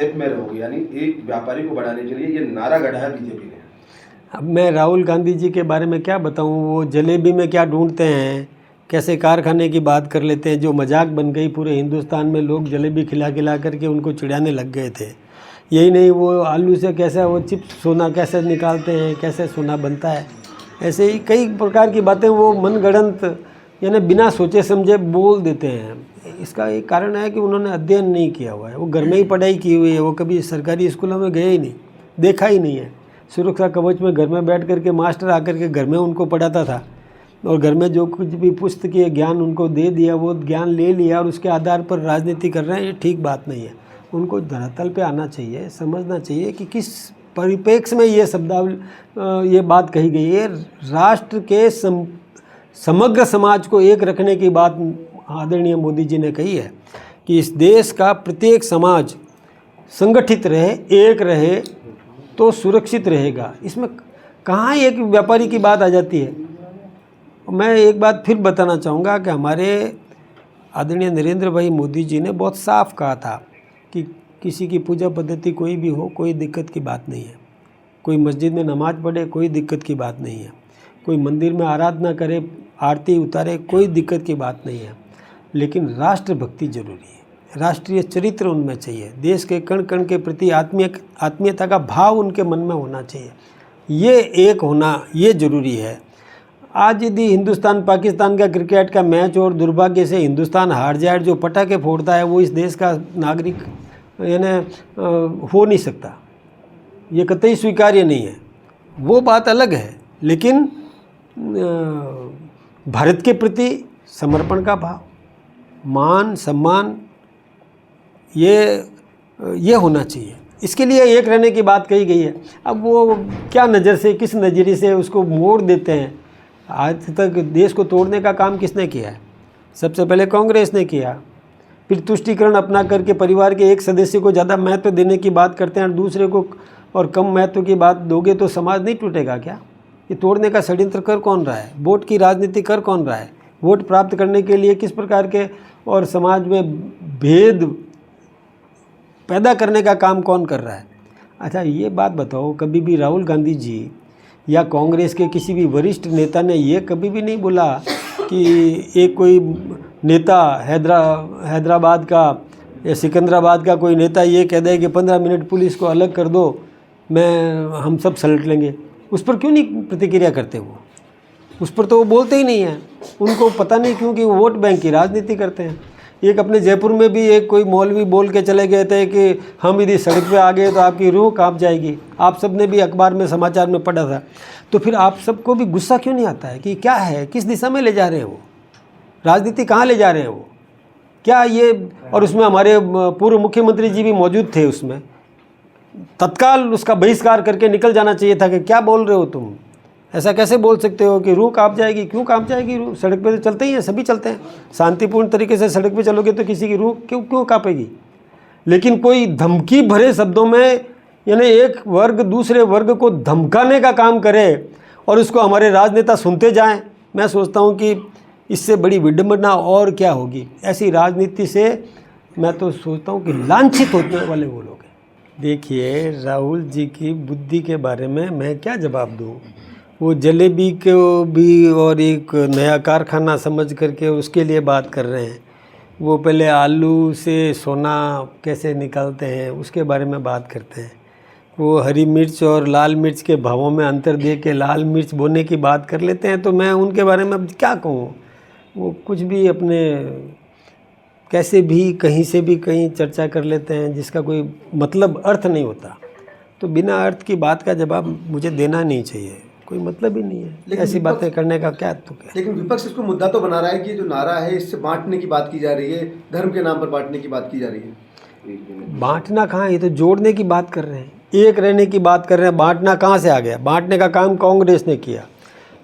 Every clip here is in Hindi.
शेप में रहोगे, यानी एक व्यापारी को बढ़ाने के लिए ये नारा गढ़ा है बीजेपी ने। अब मैं राहुल गांधी जी के बारे में क्या बताऊं, वो जलेबी में क्या ढूंढते हैं, कैसे कारखाने की बात कर लेते हैं, जो मजाक बन गई पूरे हिंदुस्तान में, लोग जलेबी खिला खिला करके उनको चिढ़ाने लग गए थे। यही नहीं, वो आलू से कैसे वो चिप्स सोना कैसे निकालते हैं, कैसे सोना बनता है, ऐसे ही कई प्रकार की बातें वो मनगढ़ंत यानी बिना सोचे समझे बोल देते हैं। इसका एक कारण है कि उन्होंने अध्ययन नहीं किया हुआ है, वो घर में ही पढ़ाई की हुई है, वो कभी सरकारी स्कूलों में गए ही नहीं, देखा ही नहीं है। सुरक्षा कवच में घर में बैठ करके मास्टर आकर के घर में उनको पढ़ाता था और घर में जो कुछ भी पुस्तकीय ज्ञान उनको दे दिया वो ज्ञान ले लिया और उसके आधार पर राजनीति कर रहे हैं, ये ठीक बात नहीं है। उनको धरातल पे आना चाहिए, समझना चाहिए कि किस परिप्रेक्ष्य में ये शब्दावली ये बात कही गई है। राष्ट्र के समग्र समाज को एक रखने की बात आदरणीय मोदी जी ने कही है कि इस देश का प्रत्येक समाज संगठित रहे, एक रहे तो सुरक्षित रहेगा। इसमें कहाँ एक व्यापारी की बात आ जाती है। मैं एक बात फिर बताना चाहूँगा कि हमारे आदरणीय नरेंद्र भाई मोदी जी ने बहुत साफ कहा था कि किसी की पूजा पद्धति कोई भी हो, कोई दिक्कत की बात नहीं है। कोई मस्जिद में नमाज़ पढ़े, कोई दिक्कत की बात नहीं है। कोई मंदिर में आराधना करे, आरती उतारे, कोई दिक्कत की बात नहीं है। लेकिन राष्ट्रभक्ति जरूरी है, राष्ट्रीय चरित्र उनमें चाहिए, देश के कण कण के प्रति आत्मीयता का भाव उनके मन में होना चाहिए। ये एक होना ये ज़रूरी है। आज यदि हिंदुस्तान पाकिस्तान का क्रिकेट का मैच और दुर्भाग्य से हिंदुस्तान हार जाए, जो पटाखे फोड़ता है वो इस देश का नागरिक यानी हो नहीं सकता, ये कतई स्वीकार्य नहीं है। वो बात अलग है, लेकिन भारत के प्रति समर्पण का भाव, मान सम्मान ये होना चाहिए। इसके लिए एक रहने की बात कही गई है। अब वो क्या नज़र से, किस नज़रिए से उसको मोड़ देते हैं। आज तक देश को तोड़ने का काम किसने किया है? सबसे पहले कांग्रेस ने किया, फिर तुष्टीकरण अपना करके परिवार के एक सदस्य को ज़्यादा महत्व देने की बात करते हैं और दूसरे को और कम महत्व की बात दोगे तो समाज नहीं टूटेगा क्या? ये तोड़ने का षड्यंत्र कर कौन रहा है? वोट की राजनीति कर कौन रहा है? वोट प्राप्त करने के लिए किस प्रकार के और समाज में भेद पैदा करने का काम कौन कर रहा है? अच्छा ये बात बताओ, कभी भी राहुल गांधी जी या कांग्रेस के किसी भी वरिष्ठ नेता ने ये कभी भी नहीं बोला कि एक कोई नेता हैदराबाद का या सिकंदराबाद का कोई नेता ये कह दे कि 15 मिनट पुलिस को अलग कर दो, हम सब सलट लेंगे। उस पर क्यों नहीं प्रतिक्रिया करते? वो उस पर तो वो बोलते ही नहीं हैं। उनको पता नहीं क्यों कि वो वोट बैंक की राजनीति करते हैं। एक अपने जयपुर में भी एक कोई मौलवी बोल के चले गए थे कि हम यदि सड़क पे आ गए तो आपकी रूह कांप जाएगी। आप सब ने भी अखबार में समाचार में पढ़ा था। तो फिर आप सबको भी गुस्सा क्यों नहीं आता है कि क्या है, किस दिशा में ले जा रहे हैं वो, राजनीति कहाँ ले जा रहे हैं वो, क्या ये? और उसमें हमारे पूर्व मुख्यमंत्री जी भी मौजूद थे, उसमें तत्काल उसका बहिष्कार करके निकल जाना चाहिए था कि क्या बोल रहे हो तुम, ऐसा कैसे बोल सकते हो कि रूह कांप जाएगी? क्यों कांप जाएगी रूह? सड़क पे तो चलते ही हैं, सभी चलते हैं। शांतिपूर्ण तरीके से सड़क पे चलोगे तो किसी की रूह क्यों कांपेगी? लेकिन कोई धमकी भरे शब्दों में यानी एक वर्ग दूसरे वर्ग को धमकाने का काम करे और उसको हमारे राजनेता सुनते जाएं, मैं सोचता हूं कि इससे बड़ी विडंबना और क्या होगी। ऐसी राजनीति से मैं तो सोचता हूं कि लांछित होने वाले वो लोग हैं। देखिए, राहुल जी की बुद्धि के बारे में मैं क्या जवाब दूँ। वो जलेबी को भी और एक नया कारखाना समझ करके उसके लिए बात कर रहे हैं। वो पहले आलू से सोना कैसे निकालते हैं उसके बारे में बात करते हैं। वो हरी मिर्च और लाल मिर्च के भावों में अंतर दे के लाल मिर्च बोने की बात कर लेते हैं। तो मैं उनके बारे में क्या कहूँ, वो कुछ भी अपने कैसे भी कहीं से भी कहीं चर्चा कर लेते हैं जिसका कोई मतलब अर्थ नहीं होता। तो बिना अर्थ की बात का जवाब मुझे देना नहीं चाहिए, कोई मतलब ही नहीं है ऐसी बातें करने का। क्या तो क्या, लेकिन विपक्ष इसको मुद्दा तो बना रहा है कि जो नारा है इससे बांटने की बात की जा रही है, धर्म के नाम पर बांटने की बात की जा रही है। बांटना कहाँ, ये तो जोड़ने की बात कर रहे हैं, एक रहने की बात कर रहे हैं। बांटना कहाँ से आ गया? बांटने का काम कांग्रेस ने किया।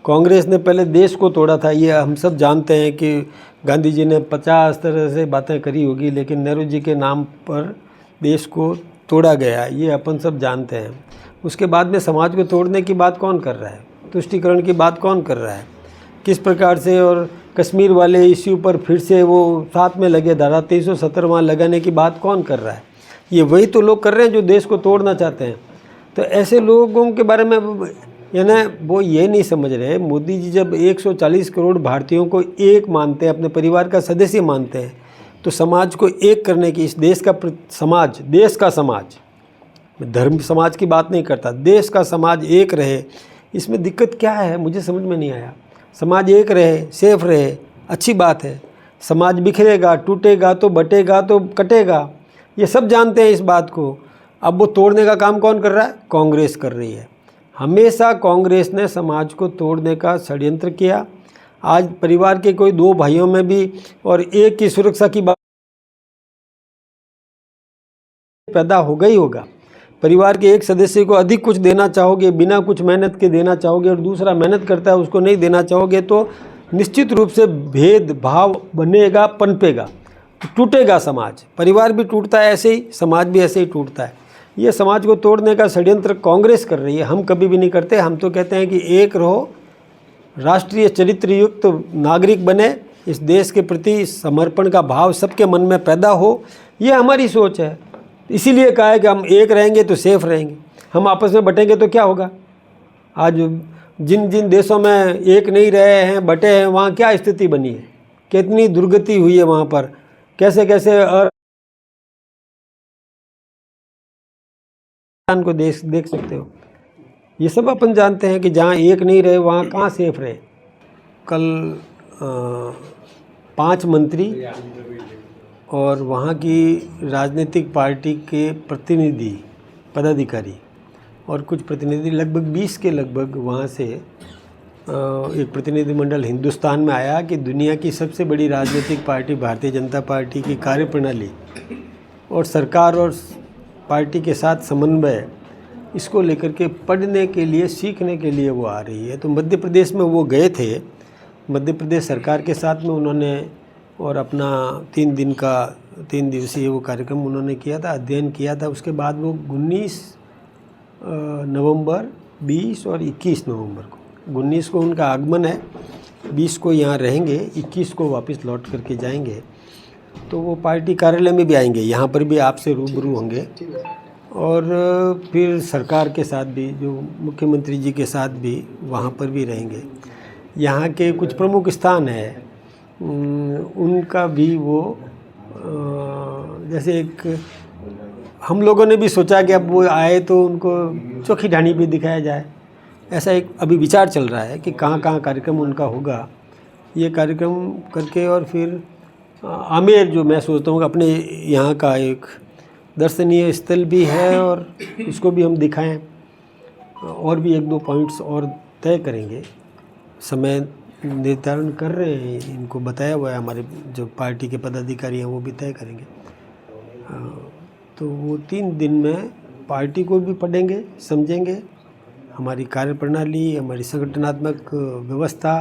कांग्रेस ने पहले देश को तोड़ा था, ये हम सब जानते हैं कि गांधी जी ने 50 तरह से बातें करी होगी, लेकिन नेहरू जी के नाम पर देश को तोड़ा गया, ये अपन सब जानते हैं। उसके बाद में समाज को तोड़ने की बात कौन कर रहा है? तुष्टीकरण की बात कौन कर रहा है? किस प्रकार से? और कश्मीर वाले इश्यू पर फिर से वो साथ में लगे, धारा 370 वहाँ लगाने की बात कौन कर रहा है? ये वही तो लोग कर रहे हैं जो देश को तोड़ना चाहते हैं। तो ऐसे लोगों के बारे में यानी वो ये नहीं समझ रहे, मोदी जी जब 140 करोड़ भारतीयों को एक मानते हैं, अपने परिवार का सदस्य मानते हैं, तो समाज को एक करने की, इस देश का समाज, देश का समाज, मैं धर्म समाज की बात नहीं करता, देश का समाज एक रहे, इसमें दिक्कत क्या है मुझे समझ में नहीं आया। समाज एक रहे, सेफ रहे, अच्छी बात है। समाज बिखरेगा, टूटेगा तो बटेगा तो कटेगा, ये सब जानते हैं इस बात को। अब वो तोड़ने का काम कौन कर रहा है? कांग्रेस कर रही है। हमेशा कांग्रेस ने समाज को तोड़ने का षड्यंत्र किया। आज परिवार के कोई दो भाइयों में भी और एक की सुरक्षा की बात पैदा होगा ही होगा। परिवार के एक सदस्य को अधिक कुछ देना चाहोगे, बिना कुछ मेहनत के देना चाहोगे, और दूसरा मेहनत करता है उसको नहीं देना चाहोगे, तो निश्चित रूप से भेदभाव बनेगा, पनपेगा, टूटेगा समाज। परिवार भी टूटता है ऐसे ही, समाज भी ऐसे ही टूटता है। ये समाज को तोड़ने का षड्यंत्र कांग्रेस कर रही है, हम कभी भी नहीं करते। हम तो कहते हैं कि एक रहो, राष्ट्रीय चरित्र युक्त नागरिक बने, इस देश के प्रति समर्पण का भाव सबके मन में पैदा हो, ये हमारी सोच है। इसीलिए कहा है कि हम एक रहेंगे तो सेफ रहेंगे। हम आपस में बटेंगे तो क्या होगा? आज जिन जिन देशों में एक नहीं रहे हैं, बटे हैं, वहाँ क्या स्थिति बनी है, कितनी दुर्गति हुई है वहाँ पर, कैसे कैसे को देख सकते हो। ये सब अपन जानते हैं कि जहाँ एक नहीं रहे वहाँ कहाँ सेफ रहे। कल 5 मंत्री और वहाँ की राजनीतिक पार्टी के प्रतिनिधि, पदाधिकारी और कुछ प्रतिनिधि, लगभग 20 के लगभग वहाँ से एक प्रतिनिधिमंडल हिंदुस्तान में आया कि दुनिया की सबसे बड़ी राजनीतिक पार्टी भारतीय जनता पार्टी की कार्यप्रणाली और सरकार और पार्टी के साथ समन्वय, इसको लेकर के पढ़ने के लिए, सीखने के लिए वो आ रही है। तो मध्य प्रदेश में वो गए थे, मध्य प्रदेश सरकार के साथ में उन्होंने, और अपना 3 दिवसीय वो कार्यक्रम उन्होंने किया था, अध्ययन किया था। उसके बाद वो 19 नवंबर, 20 और 21 नवंबर को, 19 को उनका आगमन है, 20 को यहाँ रहेंगे, 21 को वापस लौट करके जाएंगे। तो वो पार्टी कार्यालय में भी आएंगे, यहाँ पर भी आपसे रूबरू होंगे, और फिर सरकार के साथ भी, जो मुख्यमंत्री जी के साथ भी वहाँ पर भी रहेंगे। यहाँ के कुछ प्रमुख स्थान है उनका भी वो, जैसे एक हम लोगों ने भी सोचा कि अब वो आए तो उनको चोखी ढाणी भी दिखाया जाए, ऐसा एक अभी विचार चल रहा है कि कहाँ कहाँ कार्यक्रम उनका होगा। ये कार्यक्रम करके और फिर आमेर, जो मैं सोचता हूँ कि अपने यहाँ का एक दर्शनीय स्थल भी है और उसको भी हम दिखाएं, और भी 1-2 पॉइंट्स और तय करेंगे। समय निर्धारण कर रहे हैं, इनको बताया हुआ है, हमारे जो पार्टी के पदाधिकारी हैं वो भी तय करेंगे। तो वो 3 दिन में पार्टी को भी पढ़ेंगे, समझेंगे, हमारी कार्यप्रणाली, हमारी संगठनात्मक व्यवस्था,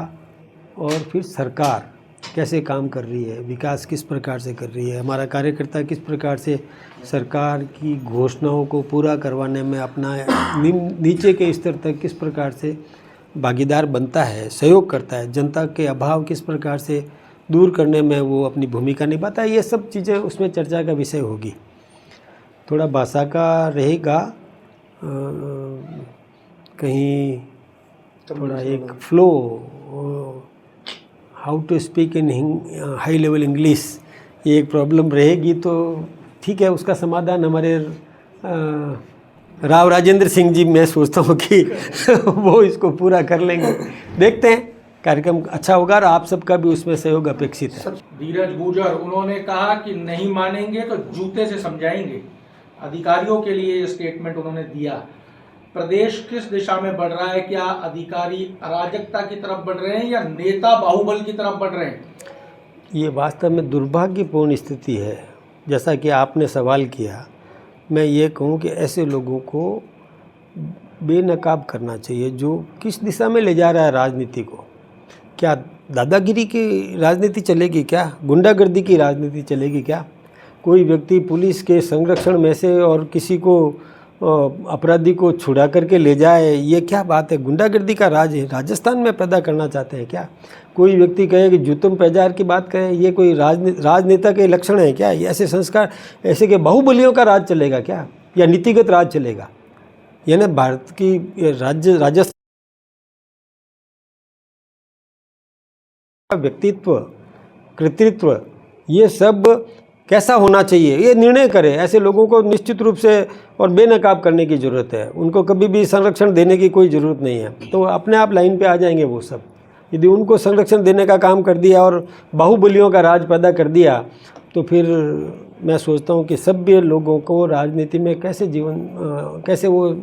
और फिर सरकार कैसे काम कर रही है, विकास किस प्रकार से कर रही है, हमारा कार्यकर्ता किस प्रकार से सरकार की घोषणाओं को पूरा करवाने में अपना नीचे के स्तर तक किस प्रकार से भागीदार बनता है, सहयोग करता है, जनता के अभाव किस प्रकार से दूर करने में वो अपनी भूमिका निभाता है। ये सब चीज़ें उसमें चर्चा का विषय होगी। थोड़ा भाषा का रहेगा, कहीं थोड़ा एक flow, how to speak in high level English, ये एक प्रॉब्लम रहेगी। तो ठीक है, उसका समाधान हमारे राव राजेंद्र सिंह जी, मैं सोचता हूँ कि वो इसको पूरा कर लेंगे। देखते हैं, कार्यक्रम अच्छा होगा और आप सबका भी उसमें सहयोग अपेक्षित है। धीरज गुर्जर, उन्होंने कहा कि नहीं मानेंगे तो जूते से समझाएंगे। अधिकारियों के लिए ये स्टेटमेंट उन्होंने दिया। प्रदेश किस दिशा में बढ़ रहा है? क्या अधिकारी अराजकता की तरफ बढ़ रहे हैं या नेता बाहुबल की तरफ बढ़ रहे हैं? ये वास्तव में दुर्भाग्यपूर्ण स्थिति है। जैसा कि आपने सवाल किया, मैं ये कहूँ कि ऐसे लोगों को बेनकाब करना चाहिए जो किस दिशा में ले जा रहा है राजनीति को। क्या दादागिरी की राजनीति चलेगी? क्या गुंडागर्दी की राजनीति चलेगी? क्या कोई व्यक्ति पुलिस के संरक्षण में से और किसी को अपराधी को छुड़ा करके ले जाए, ये क्या बात है? गुंडागर्दी का राज है राजस्थान में पैदा करना चाहते हैं क्या? कोई व्यक्ति कहे कि जूतम पैजार की बात करे, ये कोई राजनेता के लक्षण है क्या? ये ऐसे संस्कार, ऐसे के बाहुबलियों का राज चलेगा क्या, या नीतिगत राज चलेगा? यानी भारत की राजस्थान व्यक्तित्व, कृतित्व, ये सब कैसा होना चाहिए, ये निर्णय करे। ऐसे लोगों को निश्चित रूप से और बेनकाब करने की ज़रूरत है। उनको कभी भी संरक्षण देने की कोई ज़रूरत नहीं है, तो अपने आप लाइन पे आ जाएंगे वो सब। यदि उनको संरक्षण देने का काम कर दिया और बाहुबलियों का राज पैदा कर दिया, तो फिर मैं सोचता हूँ कि सभ्य लोगों को राजनीति में कैसे वो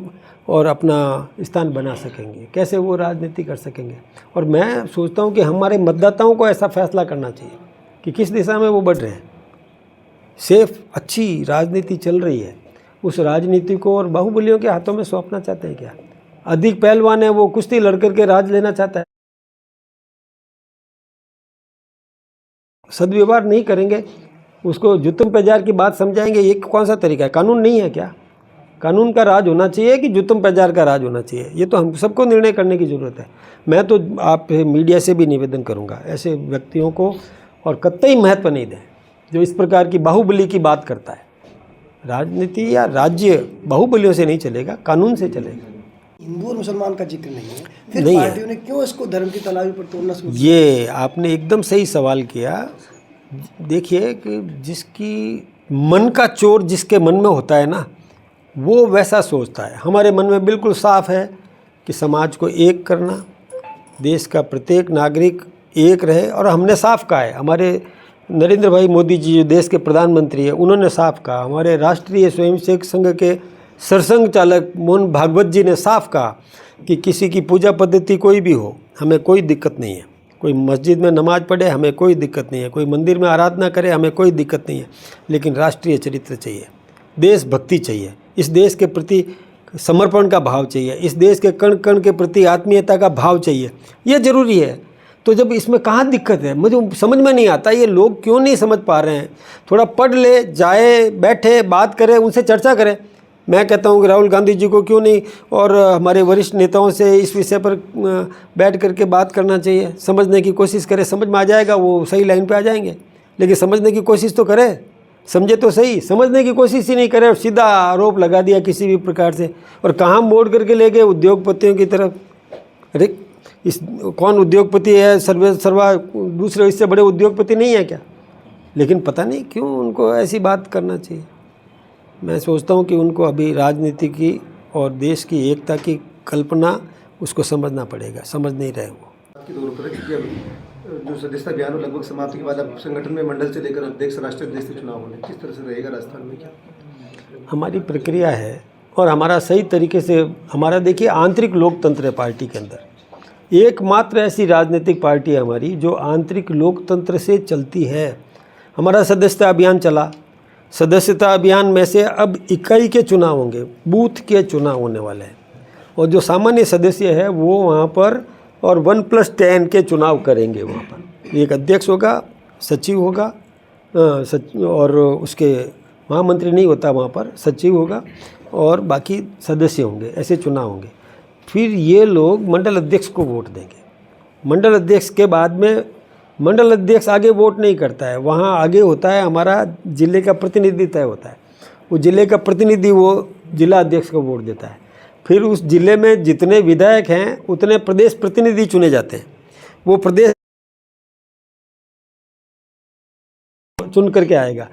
और अपना स्थान बना सकेंगे, कैसे वो राजनीति कर सकेंगे। और मैं सोचता हूँ कि हमारे मतदाताओं को ऐसा फैसला करना चाहिए कि किस दिशा में वो बढ़ रहे हैं। सेफ अच्छी राजनीति चल रही है, उस राजनीति को और बाहुबलियों के हाथों में सौंपना चाहते हैं क्या? अधिक पहलवान है, वो कुश्ती लड़ करके राज लेना चाहता है। सदव्यवहार नहीं करेंगे, उसको जुत्तम पैजार की बात समझाएंगे, ये कौन सा तरीका है? कानून नहीं है क्या? कानून का राज होना चाहिए कि जुत्तम पैजार का राज होना चाहिए? ये तो हम सबको निर्णय करने की ज़रूरत है। मैं तो आप मीडिया से भी निवेदन करूंगा, ऐसे व्यक्तियों को और कतई महत्व नहीं दें जो इस प्रकार की बाहुबली की बात करता है। राजनीति या राज्य बाहुबलियों से नहीं चलेगा, कानून से चलेगा। हिंदू और मुसलमान का जिक्र नहीं है, फिर नहीं है। पार्टियों ने क्यों इसको धर्म की तलावी पर तोड़ना शुरू किया? ये आपने एकदम सही सवाल किया। देखिए कि जिसकी मन का चोर जिसके मन में होता है ना, वो वैसा सोचता है। हमारे मन में बिल्कुल साफ है कि समाज को एक करना, देश का प्रत्येक नागरिक एक रहे। और हमने साफ कहा है, हमारे नरेंद्र भाई मोदी जी जो देश के प्रधानमंत्री है, उन्होंने साफ कहा। हमारे राष्ट्रीय स्वयंसेवक संघ के सरसंघ चालक मोहन भागवत जी ने साफ कहा कि किसी की पूजा पद्धति कोई भी हो, हमें कोई दिक्कत नहीं है। कोई मस्जिद में नमाज पढ़े, हमें कोई दिक्कत नहीं है। कोई मंदिर में आराधना करे, हमें कोई दिक्कत नहीं है। लेकिन राष्ट्रीय चरित्र चाहिए, देशभक्ति चाहिए, इस देश के प्रति समर्पण का भाव चाहिए, इस देश के कण कण के प्रति आत्मीयता का भाव चाहिए। ये ज़रूरी है। तो जब इसमें कहाँ दिक्कत है, मुझे समझ में नहीं आता ये लोग क्यों नहीं समझ पा रहे हैं। थोड़ा पढ़ ले, जाए, बैठे, बात करे, उनसे चर्चा करें। मैं कहता हूँ कि राहुल गांधी जी को क्यों नहीं और हमारे वरिष्ठ नेताओं से इस विषय पर बैठ करके बात करना चाहिए, समझने की कोशिश करें। समझ में आ जाएगा, वो सही लाइन पे आ जाएंगे। लेकिन समझने की कोशिश तो करें, समझे तो सही। समझने की कोशिश ही नहीं करे और सीधा आरोप लगा दिया किसी भी प्रकार से, और कहाँ मोड़ करके ले गए उद्योगपतियों की तरफ। अरे इस कौन उद्योगपति है? सर्वा दूसरे इससे बड़े उद्योगपति नहीं है क्या? लेकिन पता नहीं क्यों उनको ऐसी बात करना चाहिए। मैं सोचता हूँ कि उनको अभी राजनीति की और देश की एकता की कल्पना उसको समझना पड़ेगा, समझ नहीं रहे वो। आपके तौर पर कि अब जो सदस्यता अभियान हो लगभग समाप्ति के बाद अब संगठन में मंडल से लेकर अध्यक्ष, राष्ट्रीय अध्यक्ष के चुनाव होने, किस तरह से रहेगा राजस्थान में? क्या हमारी प्रक्रिया है और हमारा सही तरीके से हमारा, देखिए, आंतरिक लोकतंत्र है पार्टी के अंदर। एकमात्र ऐसी राजनीतिक पार्टी है हमारी जो आंतरिक लोकतंत्र से चलती है। हमारा सदस्यता अभियान चला, सदस्यता अभियान में से अब इकाई के चुनाव होंगे, बूथ के चुनाव होने वाले हैं, और जो सामान्य सदस्य है वो वहाँ पर और 1+10 के चुनाव करेंगे। वहाँ पर एक अध्यक्ष होगा, सचिव होगा, और उसके महामंत्री नहीं होता, वहाँ पर सचिव होगा और बाकी सदस्य होंगे। ऐसे चुनाव होंगे। फिर ये लोग मंडल अध्यक्ष को वोट देंगे। मंडल अध्यक्ष के बाद में मंडल अध्यक्ष आगे वोट नहीं करता है, वहाँ आगे होता है हमारा जिले का प्रतिनिधि तय होता है। वो जिले का प्रतिनिधि वो जिला अध्यक्ष को वोट देता है। फिर उस जिले में जितने विधायक हैं उतने प्रदेश प्रतिनिधि चुने जाते हैं। वो प्रदेश चुन करके आएगा।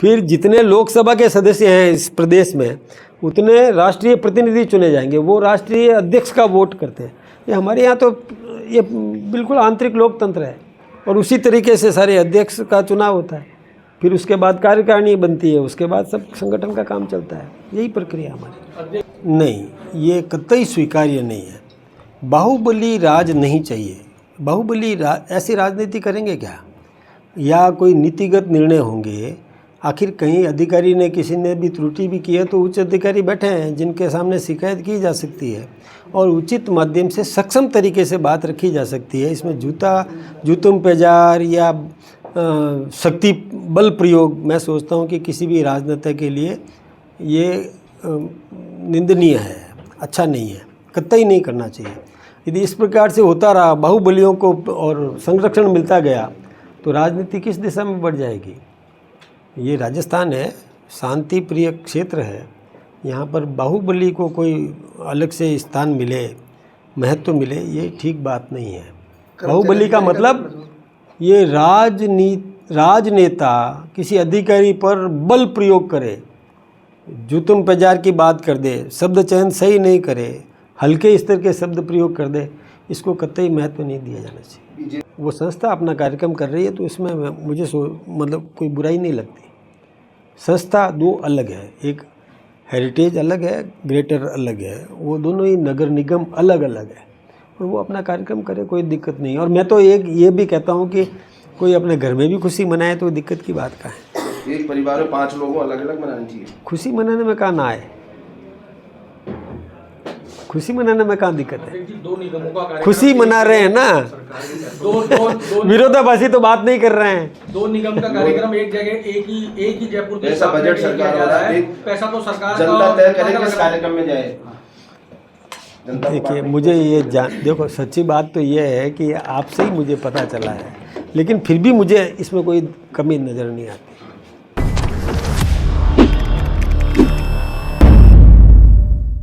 फिर जितने लोकसभा के सदस्य हैं इस प्रदेश में उतने राष्ट्रीय प्रतिनिधि चुने जाएंगे। वो राष्ट्रीय अध्यक्ष का वोट करते हैं। ये हमारे यहाँ तो ये बिल्कुल आंतरिक लोकतंत्र है, और उसी तरीके से सारे अध्यक्ष का चुनाव होता है। फिर उसके बाद कार्यकारिणी बनती है, उसके बाद सब संगठन का काम चलता है। यही प्रक्रिया हमारी। नहीं, ये कतई स्वीकार्य नहीं है। बाहुबली राज नहीं चाहिए। बाहुबली ऐसी राजनीति करेंगे क्या? या कोई नीतिगत निर्णय होंगे? आखिर कहीं अधिकारी ने, किसी ने भी त्रुटि भी की है तो उच्च अधिकारी बैठे हैं जिनके सामने शिकायत की जा सकती है और उचित माध्यम से सक्षम तरीके से बात रखी जा सकती है। इसमें जूतम पैजार या शक्ति बल प्रयोग, मैं सोचता हूँ कि किसी भी राजनेता के लिए ये निंदनीय है, अच्छा नहीं है, कतई नहीं करना चाहिए। यदि इस प्रकार से होता रहा, बाहुबलियों को और संरक्षण मिलता गया, तो राजनीति किस दिशा में बढ़ जाएगी। ये राजस्थान है, शांति प्रिय क्षेत्र है, यहाँ पर बाहुबली को कोई अलग से स्थान मिले, महत्व मिले, ये ठीक बात नहीं है। बाहुबली का मतलब ये राजनेता किसी अधिकारी पर बल प्रयोग करे, जुतुम पजार की बात कर दे, शब्द चयन सही नहीं करे, हल्के स्तर के शब्द प्रयोग कर दे, इसको कतई महत्व नहीं दिया जाना चाहिए। वो संस्था अपना कार्यक्रम कर रही है, तो इसमें मुझे मतलब कोई बुराई नहीं लगती। संस्था दो अलग है, एक हेरिटेज अलग है, ग्रेटर अलग है, वो दोनों ही नगर निगम अलग अलग है, और वो अपना कार्यक्रम करे, कोई दिक्कत नहीं। और मैं तो ये भी कहता हूँ कि कोई अपने घर में भी खुशी मनाए तो दिक्कत की बात कहाँ है। एक परिवार में 5 लोगों अलग अलग मनानी चाहिए। खुशी मनाने में कहाँ ना आए, खुशी मनाने में कहाँ दिक्कत है। दो निगमों का कार्यक्रम खुशी मना रहे हैं ना, दो विरोधाभासी तो बात नहीं कर रहे हैं। दो निगम का कार्यक्रम एक जगह एक ही जयपुर के ऐसा बजट सरकार हो रहा है, पैसा तो सरकार जनता तय करे किस कार्यक्रम में जाए। देखिए, मुझे ये देखो, सच्ची बात तो ये है कि आपसे ही मुझे पता चला है, लेकिन फिर भी मुझे इसमें कोई कमी नज़र नहीं आती।